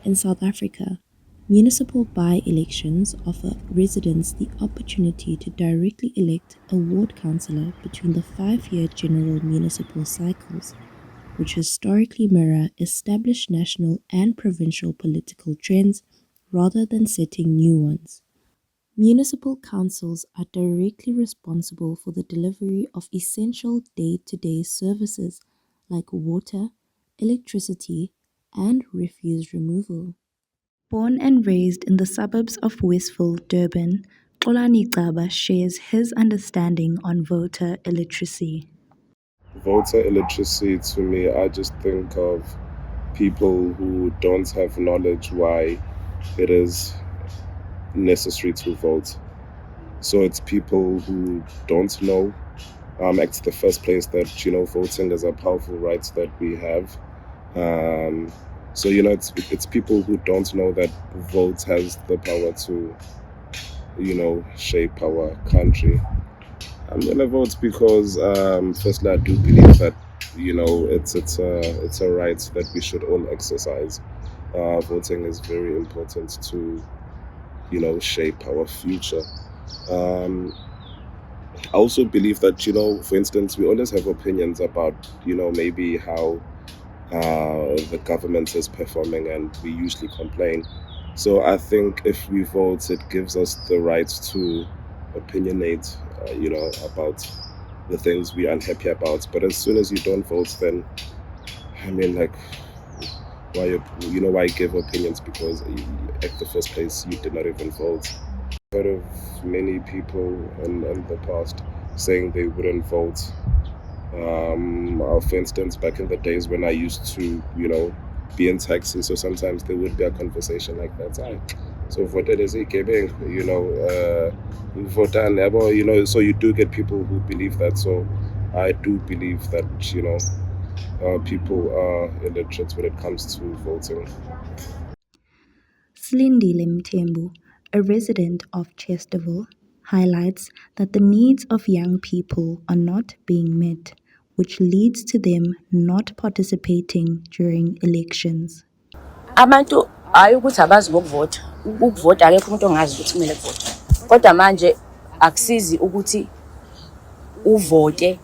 In South Africa, municipal by-elections offer residents the opportunity to directly elect a ward councillor between the 5-year general municipal cycles, which historically mirror established national and provincial political trends rather than setting new ones. Municipal councils are directly responsible for the delivery of essential day-to-day services like water, electricity, and refuse removal. Born and raised in the suburbs of Westville, Durban, Xolani Xaba shares his understanding on voter illiteracy. Voter illiteracy, to me, I just think of people who don't have knowledge why it is necessary to vote. So it's people who don't know, at the first place, that voting is a powerful right that we have. So it's people who don't know that vote has the power to shape our country. I'm gonna vote because firstly I do believe that it's a right that we should all exercise. Voting is very important to shape our future. Um, I also believe that for instance, we always have opinions about maybe how the government is performing, and we usually complain. So I think if we vote, it gives us the right to opinionate, about the things we are unhappy about. But as soon as you don't vote, then I mean, like, why give opinions? Because at the first place, you did not even vote. I've heard of many people in the past saying they wouldn't vote. For instance, back in the days when I used to, be in taxi, so sometimes there would be a conversation like that. So voted as a giving, vote so you do get people who believe that. So I do believe that, people are illiterate when it comes to voting. Slindile Mthembu, a resident of Chesterville, highlights that the needs of young people are not being met, which leads to them not participating during elections. Abantu hayi ukuthi abazi ngokuvota. Ukuvota akekho umuntu ongazi ukuthi kumele kuvota. Kodwa manje akusizi ukuthi uvote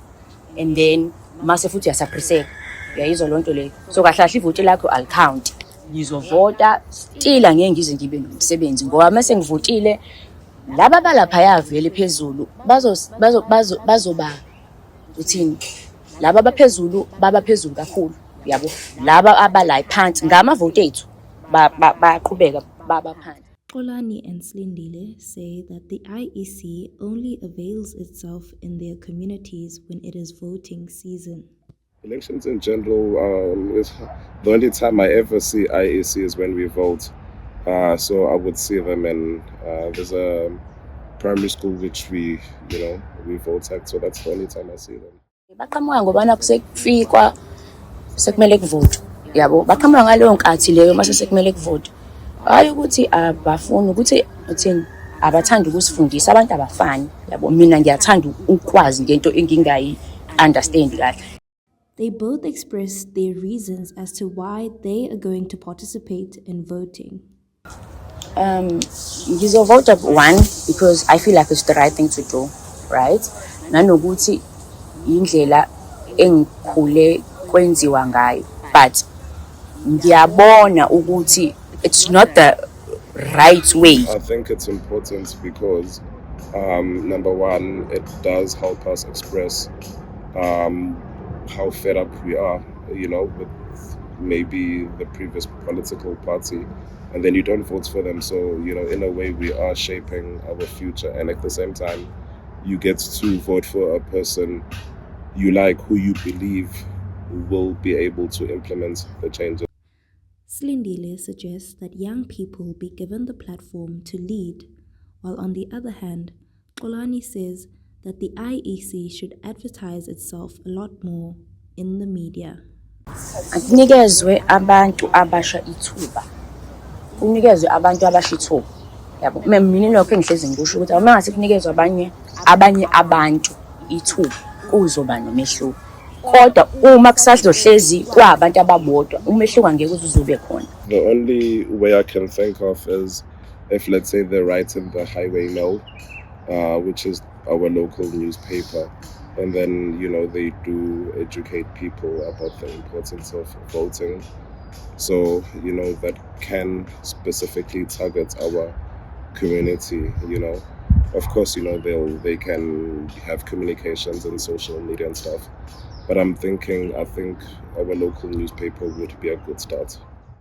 and then mase futhi uyasuppresseka. Uyayizwa lonto leyo. So kahle kahle ivoti lakho alicount. Ngizovota still angeke ngize ngibe nomsebenzi ngoba mase ngivotile laba balapha vele phezulu bazoba uthini laba abaphezulu baba phezulu kakhulu yabo laba abala phansi ngamavote ethu baqhubeka baba phansi. Xolani and Slindile say that the IEC only avails itself in their communities when it is voting season. Elections in general, is the only time I ever see IEC is when we vote. So I would see them in there's a primary school which we vote at, so that's the only time I see them. Baqhamuka ngoba nakho sekufikwa sekumele kuvote yabo baqhamuka ngaleyo nkathi leyo mase sekumele kuvote hayi ukuthi abafuni ukuthi uthini abathanda ukusifundisa abantu abafani yabo mina ngiyathanda ukwazi ngento engingayi understand kahle. They both express their reasons as to why they are going to participate in voting. Ngizovota one because I feel like it's the right thing to do, right? Nanokuthi indlela engikhule kwenziwa ngayo, but ngiyabona ukuthi it's not the right way. I think it's important because number one, it does help us express how fed up we are, with maybe the previous political party, and then you don't vote for them. So, in a way, we are shaping our future. And at the same time, you get to vote for a person you like, who you believe will be able to implement the changes. Slindile suggests that young people be given the platform to lead, while on the other hand, Xolani says that the IEC should advertise itself a lot more in the media. Kunikezwe abantu abasha ithuba. Kunikezwe abantu abasha ithuba. Yabo mina lokho engihlezi ngisho ukuthi uma ngase kunikezwe abanye abantu ithuba kuzoba nomehluko. kodwa uma kusazohlezi kwabantu ababodwa umehluko angeke uzuzobe khona. The only way I can think of is if, let's say, they write in the Highway Mail, which is our local newspaper, and then, they do educate people about the importance of voting. So, that can specifically target our community. Of course, they can have communications and social media and stuff, but I think our local newspaper would be a good start.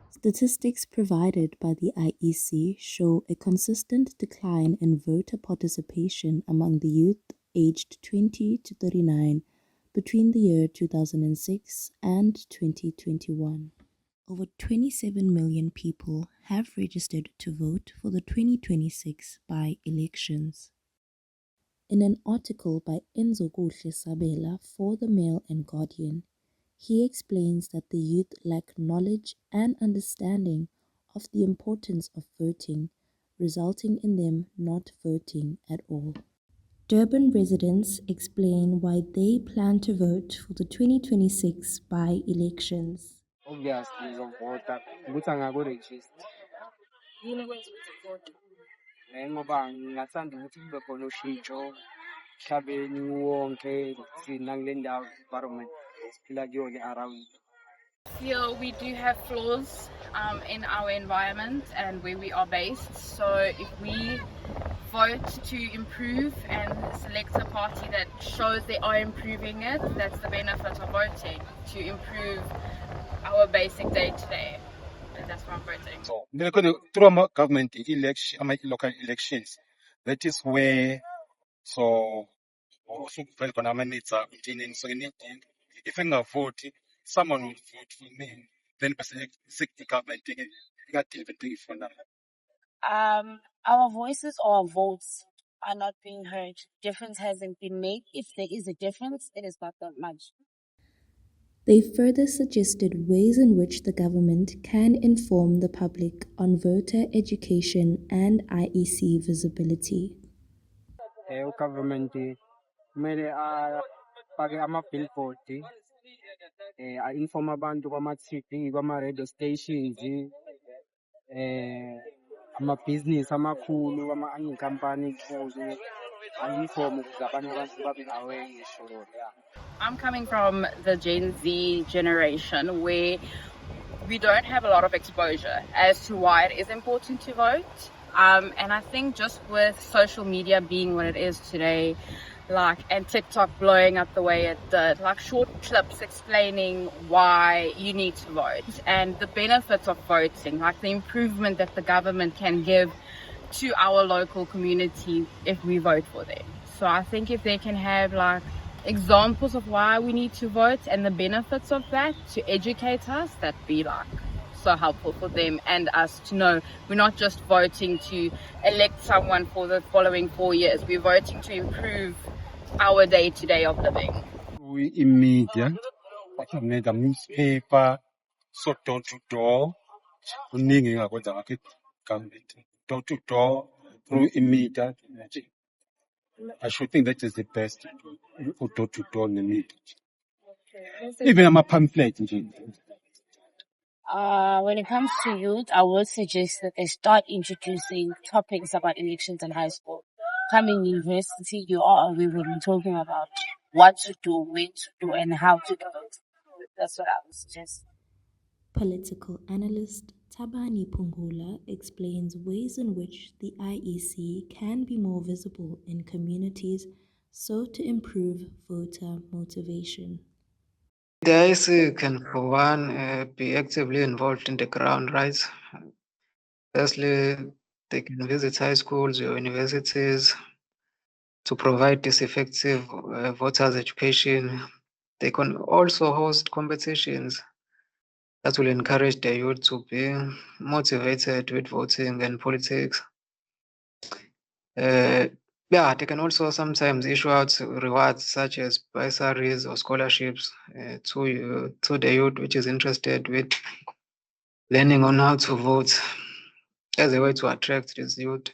Statistics provided by the IEC show a consistent decline in voter participation among the youth aged 20 to 39 between the year 2006 and 2021. Over 27 million people have registered to vote for the 2026 by-elections. In an article by Enzo Sabela for the Mail and Guardian, he explains that the youth lack knowledge and understanding of the importance of voting, resulting in them not voting at all. Durban residents explain why they plan to vote for the 2026 by-elections. Obviously ngizovota ukuthi angakurejista Yini kwenza ukuthi uvota? ngoba ngingathanda ukuthi kube khona ushintsho emhlabeni wonke thina kule ndawo environment esiphila kuyona around. Feel we do have flaws in our environment and where we are based. So if we vote to improve and select a party that shows they are improving it, that's the benefit of voting, to improve our basic day-to-day. And that's why I'm voting. So through our government election, local elections, that is where so also very needs are continuing. So if I vote, someone will vote for me. Then seek the government got even for now. Our voices or our votes are not being heard. Difference hasn't been made. If there is a difference, it is not that much. They further suggested ways in which the government can inform the public on voter education and IEC visibility. Government kumele afake ama-billboard a-inform abantu kwama-TV, kwama-radio stations, amabhizinisi amakhulu, iy'nkampani ukuze a-inform ukuze abanye abantu babe aware ngisho yeah. I'm coming from the Gen Z generation where we don't have a lot of exposure as to why it is important to vote. And I think just with social media being what it is today, and TikTok blowing up the way it did, short clips explaining why you need to vote and the benefits of voting, the improvement that the government can give to our local community if we vote for them. So I think if they can have examples of why we need to vote and the benefits of that to educate us, that'd be so helpful for them and us to know we're not just voting to elect someone for the following 4 years. We're voting to improve our day-to-day of living. In media, the newspaper, so door to door, government, door to door, through media. I should think that is the best for door to door in the media. Even I'm a pamphlet. When it comes to youth, I would suggest that they start introducing topics about elections in high school. Coming university, you are aware what we're talking about, what to do, when to do, and how to do it. That's what I would suggest. Political analyst Tabani Pungula explains ways in which the IEC can be more visible in communities so to improve voter motivation. The IEC can, for one, be actively involved in the ground rights. Firstly, they can visit high schools or universities to provide this effective voters education. They can also host competitions that will encourage the youth to be motivated with voting and politics. They can also sometimes issue out rewards such as bursaries or scholarships to the youth which is interested with learning on how to vote as a way to attract this youth.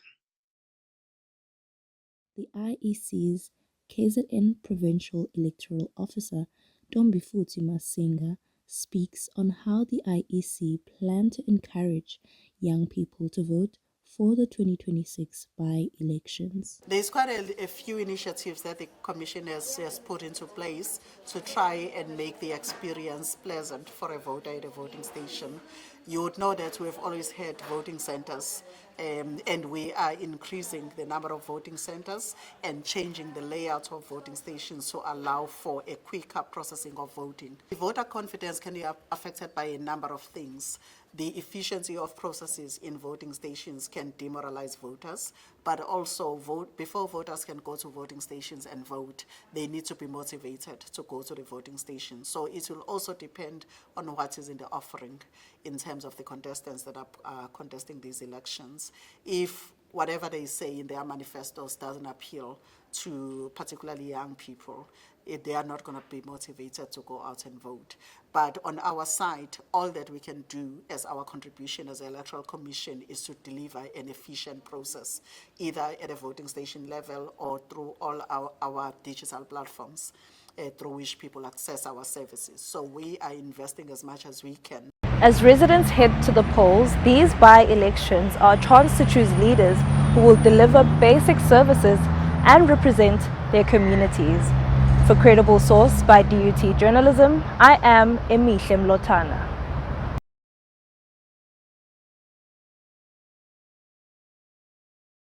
The IEC's KZN Provincial Electoral Officer, Dombifuti Masinga speaks on how the IEC plan to encourage young people to vote for the 2026 by-elections. There's quite a few initiatives that the Commission has put into place to try and make the experience pleasant for a voter at a voting station. You would know that we've always had voting centers, and we are increasing the number of voting centers and changing the layout of voting stations to allow for a quicker processing of voting. Voter confidence can be affected by a number of things. The efficiency of processes in voting stations can demoralize voters, but also before voters can go to voting stations and vote, they need to be motivated to go to the voting station. So it will also depend on what is in the offering in terms of the contestants that are contesting these elections. If whatever they say in their manifestos doesn't appeal to particularly young people, they are not going to be motivated to go out and vote. But on our side, all that we can do as our contribution as an electoral commission is to deliver an efficient process, either at a voting station level or through all our digital platforms through which people access our services. So we are investing as much as we can. As residents head to the polls, these by-elections are a chance to choose leaders who will deliver basic services and represent their communities. For Credible Source by DUT Journalism, I am Emihle Mlotana.